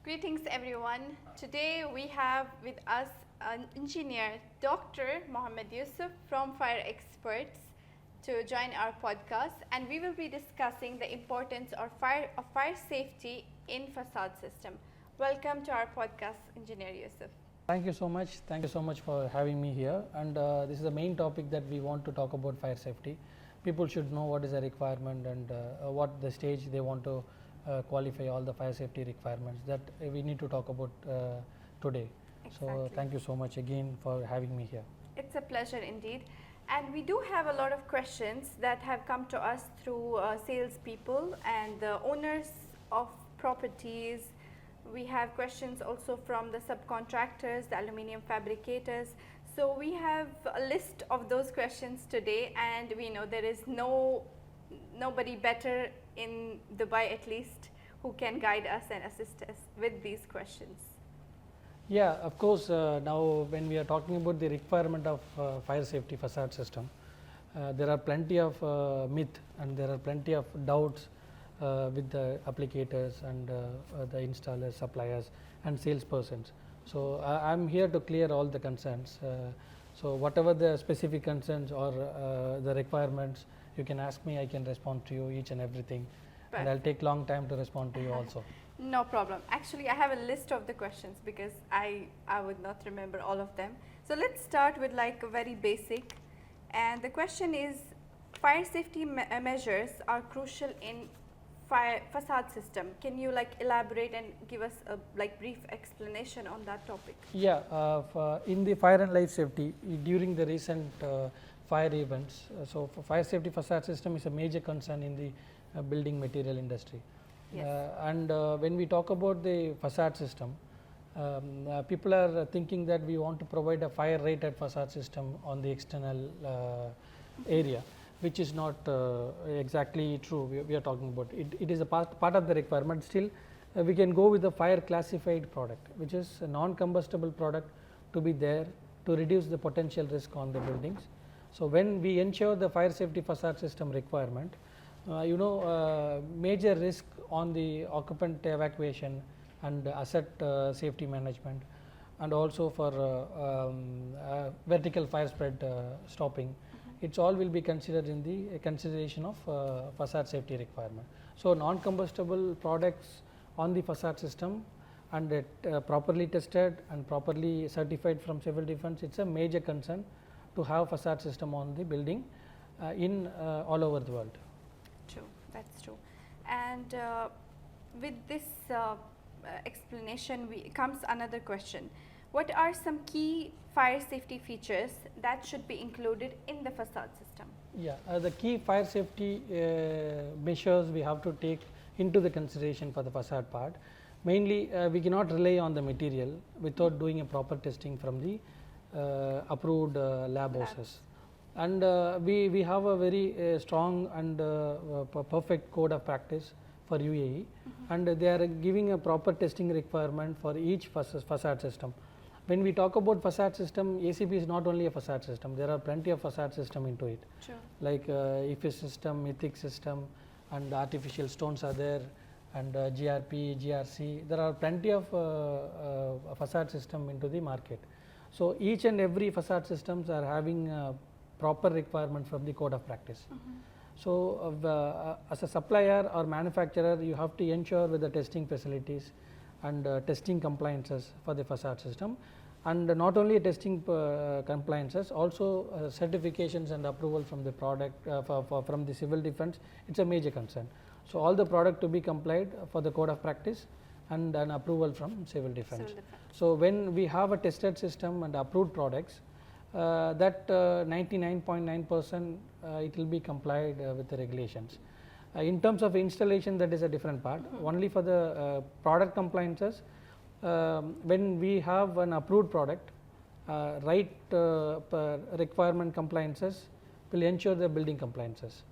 Greetings everyone. Today we have with us an engineer, Dr. Mohamed Yusuf from Fire Experts to join our podcast, and we will be discussing the importance of fire safety in facade system. Welcome to our podcast, Engineer Yusuf. Thank you so much. Thank you so much for having me here. And this is the main topic that we want to talk about fire safety. People should know what is the requirement and what the stage they want to qualify all the fire safety requirements that we need to talk about today. Exactly. So thank you so much again for having me here. It's a pleasure indeed. And we do have a lot of questions that have come to us through salespeople and the owners of properties. We have questions also from the subcontractors, the aluminium fabricators. So we have a list of those questions today, and we know there is nobody better in Dubai at least who can guide us and assist us with these questions. Yeah, of course, now when we are talking about the requirement of fire safety facade system, there are plenty of myth and there are plenty of doubts with the applicators and the installers, suppliers and salespersons. So I am here to clear all the concerns. So whatever the specific concerns or the requirements, you can ask me, I can respond to you each and everything. Perfect. And I'll take long time to respond to you also. No problem. Actually, I have a list of the questions because I would not remember all of them. So let's start with like a very basic. And the question is, fire safety measures are crucial in fire facade system. Can you like elaborate and give us a like brief explanation on that topic? Yeah, in the fire and life safety during the recent fire events, so for fire safety facade system is a major concern in the building material industry. Yes. And when we talk about the facade system, people are thinking that we want to provide a fire rated facade system on the external area, which is not exactly true. We are talking about it is a part of the requirement. Still we can go with a fire classified product, which is a non-combustible product to be there to reduce the potential risk on the buildings. So when we ensure the fire safety facade system requirement, major risk on the occupant evacuation and asset safety management, and also for vertical fire spread stopping. It's all will be considered in the consideration of facade safety requirement. So non-combustible products on the facade system and properly tested and properly certified from civil defense, it's a major concern to have facade system on the building in all over the world. True, that's true. And with this explanation comes another question. What are some key fire safety features that should be included in the facade system? Yeah, the key fire safety measures we have to take into the consideration for the facade part. Mainly, we cannot rely on the material without doing a proper testing from the approved lab houses. And we have a very strong and perfect code of practice for UAE, and they are giving a proper testing requirement for each facade system. When we talk about facade system, ACP is not only a facade system, there are plenty of facade system into it. Sure. Like IFIS system, mythic system, and artificial stones are there, and GRP, GRC, there are plenty of facade system into the market. So each and every facade systems are having proper requirement from the code of practice. So as a supplier or manufacturer, you have to ensure with the testing facilities and testing compliances for the facade system, and not only testing compliances, also certifications and approval from the product from the civil defense. It's a major concern. So all the product to be complied for the code of practice and an approval from civil defense. So when we have a tested system and approved products, that 99.9% it will be complied with the regulations. In terms of installation, that is a different part. Only for the product compliances, when we have an approved product, right requirement compliances will ensure the building compliances.